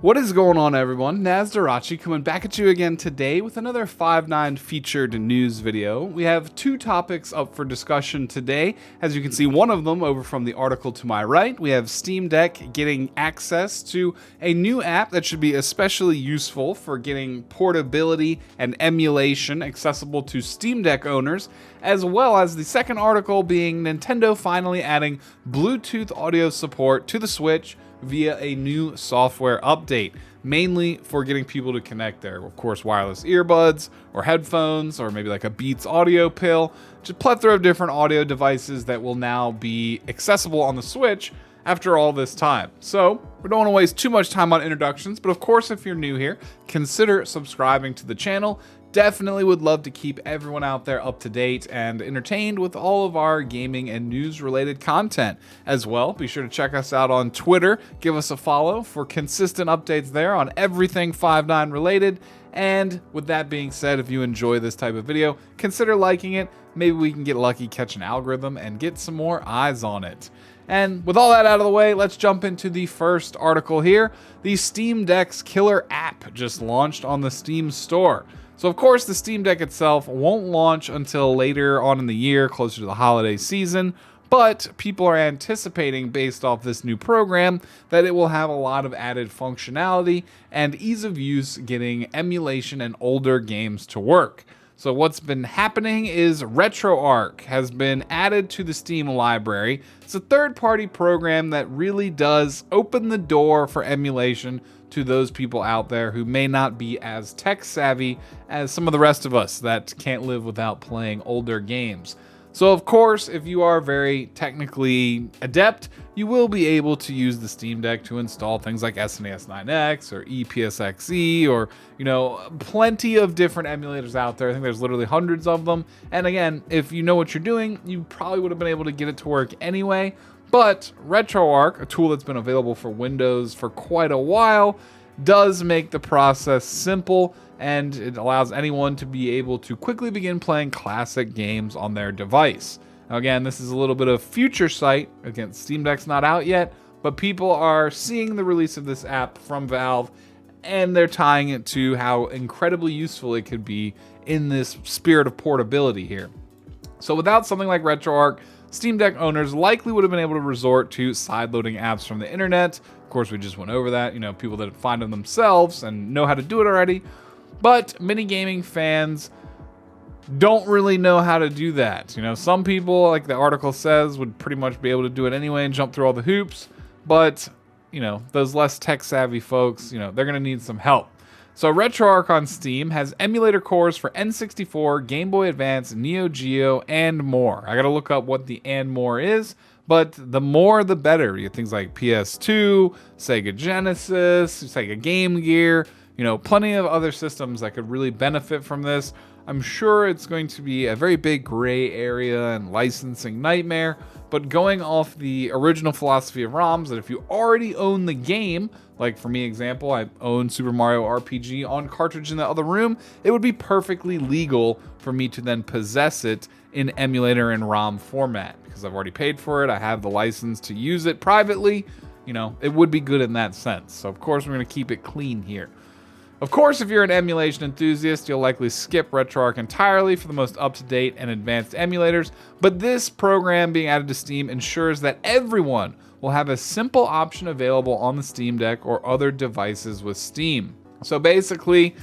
What is going on, everyone? Nasdorachi coming back at you again today with another 5.9 featured news video. We have two topics up for discussion today. As you can see, one of them over from the article to my right, we have Steam Deck getting access to a new app that should be especially useful for getting portability and emulation accessible to Steam Deck owners, as well as the second article being Nintendo finally adding Bluetooth audio support to the Switch via a new software update, mainly for getting people to connect their, of course, wireless earbuds or headphones or maybe like a Beats audio pill, just a plethora of different audio devices that will now be accessible on the Switch after all this time. So we don't want to waste too much time on introductions, but of course, if you're new here, consider subscribing to the channel. Definitely would love to keep everyone out there up to date and entertained with all of our gaming and news related content as well. Be sure to check us out on Twitter. Give us a follow for consistent updates there on everything 5.9 related. And with that being said, if you enjoy this type of video, consider liking it. Maybe we can get lucky, catch an algorithm, and get some more eyes on it. And with all that out of the way, let's jump into the first article here. The Steam Deck's killer app just launched on the Steam store. So of course the Steam Deck itself won't launch until later on in the year, closer to the holiday season, but people are anticipating, based off this new program, that it will have a lot of added functionality and ease of use getting emulation and older games to work. So what's been happening is Retroarch has been added to the Steam library. It's a third-party program that really does open the door for emulation to those people out there who may not be as tech savvy as some of the rest of us that can't live without playing older games. So of course, if you are very technically adept, you will be able to use the Steam Deck to install things like SNES 9X or EPSXE or, plenty of different emulators out there. I think there's literally hundreds of them. And again, if you know what you're doing, you probably would have been able to get it to work anyway. But Retroarch, a tool that's been available for Windows for quite a while, does make the process simple, and it allows anyone to be able to quickly begin playing classic games on their device. Now again, this is a little bit of future sight. Again, Steam Deck's not out yet, but people are seeing the release of this app from Valve, and they're tying it to how incredibly useful it could be in this spirit of portability here. So without something like Retroarch, Steam Deck owners likely would have been able to resort to sideloading apps from the internet. Of course, we just went over that, people that find them themselves and know how to do it already. But many gaming fans don't really know how to do that. Some people, like the article says, would pretty much be able to do it anyway and jump through all the hoops. But, those less tech savvy folks, they're going to need some help. So Retroarch on Steam has emulator cores for N64, Game Boy Advance, Neo Geo, and more. I gotta look up what the and more is, but the more the better. You have things like PS2, Sega Genesis, Sega Game Gear, plenty of other systems that could really benefit from this. I'm sure it's going to be a very big gray area and licensing nightmare, but going off the original philosophy of ROMs, that if you already own the game, like for me example, I own Super Mario RPG on cartridge in the other room, it would be perfectly legal for me to then possess it in emulator and ROM format, because I've already paid for it, I have the license to use it privately, it would be good in that sense. So of course we're going to keep it clean here. Of course, if you're an emulation enthusiast, you'll likely skip Retroarch entirely for the most up-to-date and advanced emulators, but this program being added to Steam ensures that everyone will have a simple option available on the Steam Deck or other devices with Steam. So basically,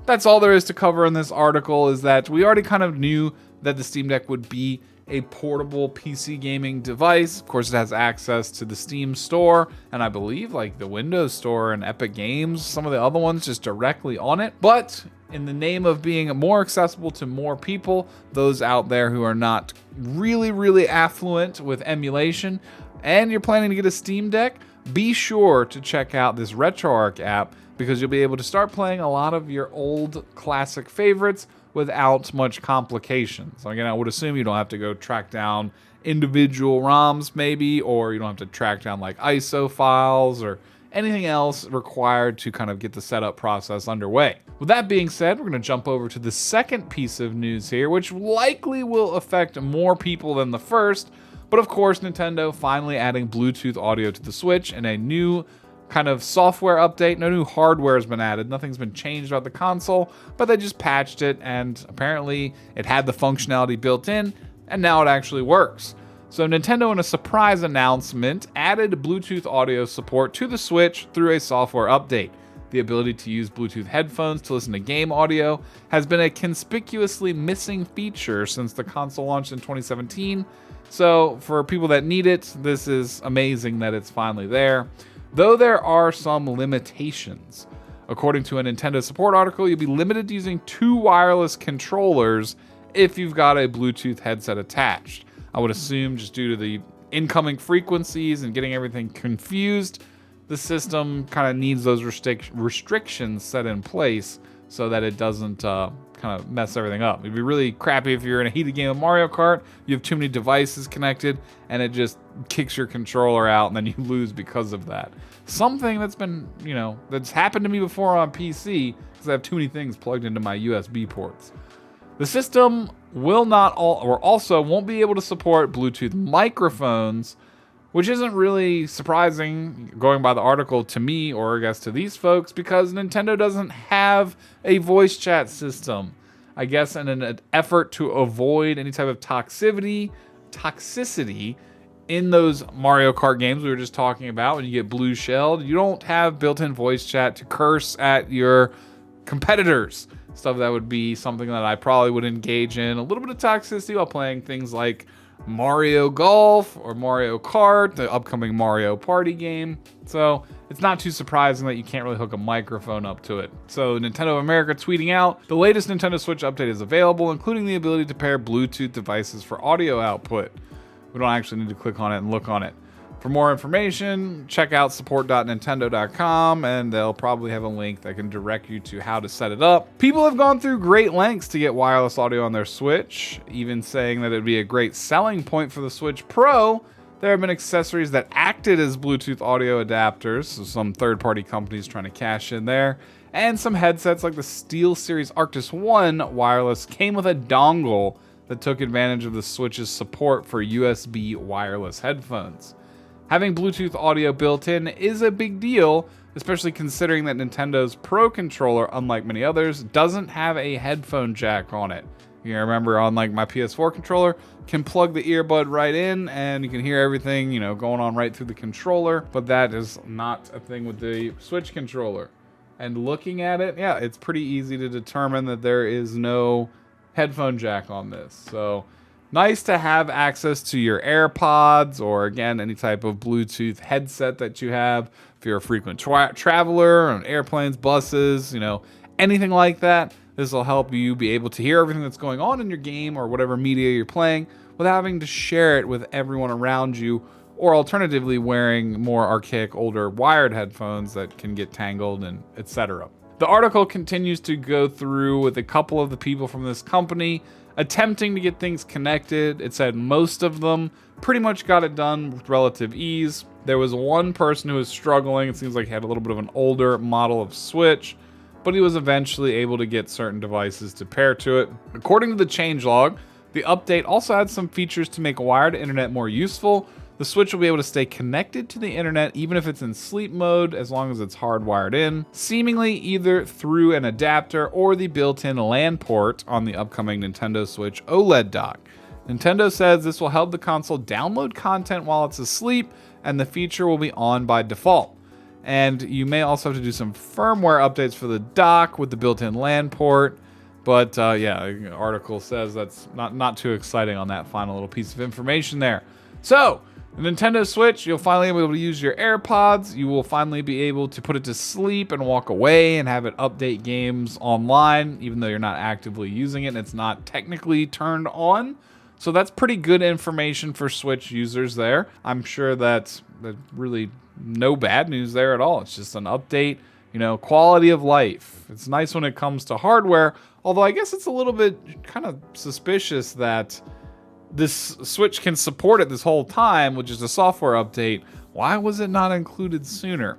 that's all there is to cover in this article, is that we already kind of knew that the Steam Deck would be a portable PC gaming device. Of course, it has access to the Steam store, and I believe like the Windows Store and Epic Games, some of the other ones just directly on it. But in the name of being more accessible to more people, those out there who are not really affluent with emulation, and you're planning to get a Steam Deck, be sure to check out this Retroarch app, because you'll be able to start playing a lot of your old classic favorites without much complication. So again, I would assume you don't have to go track down individual ROMs maybe, or you don't have to track down like ISO files or anything else required to kind of get the setup process underway. With that being said, we're going to jump over to the second piece of news here, which likely will affect more people than the first. But of course, Nintendo finally adding Bluetooth audio to the Switch and a new kind of software update. No new hardware has been added. Nothing's been changed about the console, but they just patched it, and apparently it had the functionality built in, and now it actually works. So Nintendo, in a surprise announcement, added Bluetooth audio support to the Switch through a software update. The ability to use Bluetooth headphones to listen to game audio has been a conspicuously missing feature since the console launched in 2017. So for people that need it, this is amazing that it's finally there, though there are some limitations. According to a Nintendo support article, you'll be limited to using 2 wireless controllers if you've got a Bluetooth headset attached. I would assume just due to the incoming frequencies and getting everything confused, the system kind of needs those restrictions set in place so that it doesn't kind of mess everything up. It'd be really crappy if you're in a heated game of Mario Kart, you have too many devices connected, and it just kicks your controller out, and then you lose because of that. Something that's been, that's happened to me before on PC, because I have too many things plugged into my USB ports. The system also won't be able to support Bluetooth microphones, which isn't really surprising going by the article to me, or I guess to these folks, because Nintendo doesn't have a voice chat system. I guess in an effort to avoid any type of toxicity in those Mario Kart games we were just talking about, when you get blue shelled, you don't have built-in voice chat to curse at your competitors. Stuff that would be something that I probably would engage in a little bit of toxicity while playing things like Mario Golf or Mario Kart, the upcoming Mario Party game. So it's not too surprising that you can't really hook a microphone up to it. So Nintendo of America tweeting out, the latest Nintendo Switch update is available, including the ability to pair Bluetooth devices for audio output. We don't actually need to click on it and look on it. For more information, check out support.nintendo.com, and they'll probably have a link that can direct you to how to set it up. People have gone through great lengths to get wireless audio on their Switch, even saying that it'd be a great selling point for the Switch Pro. There have been accessories that acted as Bluetooth audio adapters, so some third-party companies trying to cash in there, and some headsets like the SteelSeries Arctis 1 wireless came with a dongle that took advantage of the Switch's support for USB wireless headphones. Having Bluetooth audio built in is a big deal, especially considering that Nintendo's Pro Controller, unlike many others, doesn't have a headphone jack on it. You remember, on like my PS4 controller, can plug the earbud right in and you can hear everything, going on right through the controller, but that is not a thing with the Switch controller. And looking at it, yeah, it's pretty easy to determine that there is no headphone jack on this. So nice to have access to your AirPods or, again, any type of Bluetooth headset that you have. If you're a frequent traveler on airplanes, buses, anything like that, this will help you be able to hear everything that's going on in your game or whatever media you're playing without having to share it with everyone around you, or alternatively wearing more archaic, older wired headphones that can get tangled and etc. The article continues to go through with a couple of the people from this company attempting to get things connected. It said most of them pretty much got it done with relative ease. There was one person who was struggling. It seems like he had a little bit of an older model of Switch, but he was eventually able to get certain devices to pair to it. According to the changelog, the update also had some features to make wired internet more useful. The Switch will be able to stay connected to the internet even if it's in sleep mode, as long as it's hardwired in, seemingly either through an adapter or the built-in LAN port on the upcoming Nintendo Switch OLED dock. Nintendo says this will help the console download content while it's asleep, and the feature will be on by default. And you may also have to do some firmware updates for the dock with the built-in LAN port. But the article says that's not too exciting on that final little piece of information there. So, the Nintendo Switch, you'll finally be able to use your AirPods. You will finally be able to put it to sleep and walk away and have it update games online, even though you're not actively using it and it's not technically turned on. So that's pretty good information for Switch users there. I'm sure that's really no bad news there at all. It's just an update, quality of life. It's nice when it comes to hardware, although I guess it's a little bit kind of suspicious that this Switch can support it this whole time, which is a software update. Why was it not included sooner?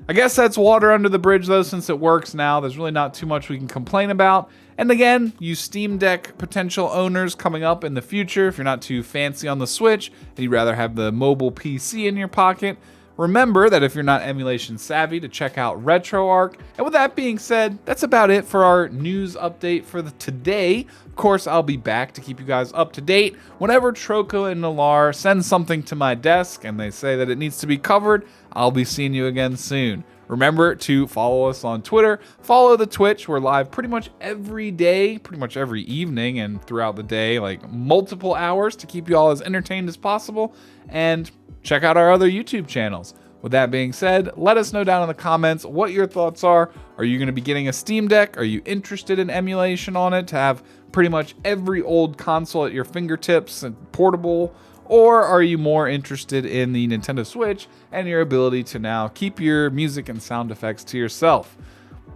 I guess that's water under the bridge, though, since it works now. There's really not too much we can complain about. And again, you Steam Deck potential owners coming up in the future, if you're not too fancy on the Switch and you'd rather have the mobile PC in your pocket, Remember that if you're not emulation savvy, to check out Retroarch. And with that being said, that's about it for our news update for today. Of course, I'll be back to keep you guys up to date. Whenever Trocho and Nalar send something to my desk and they say that it needs to be covered, I'll be seeing you again soon. Remember to follow us on Twitter, follow the Twitch. We're live pretty much every day, pretty much every evening and throughout the day, like multiple hours to keep you all as entertained as possible. And check out our other YouTube channels. With that being said, let us know down in the comments what your thoughts are. Are you going to be getting a Steam Deck? Are you interested in emulation on it to have pretty much every old console at your fingertips and portable? Or are you more interested in the Nintendo Switch and your ability to now keep your music and sound effects to yourself?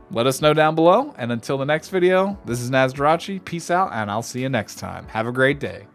Let us know down below, and until the next video, this is Nasdorachi, peace out, and I'll see you next time. Have a great day.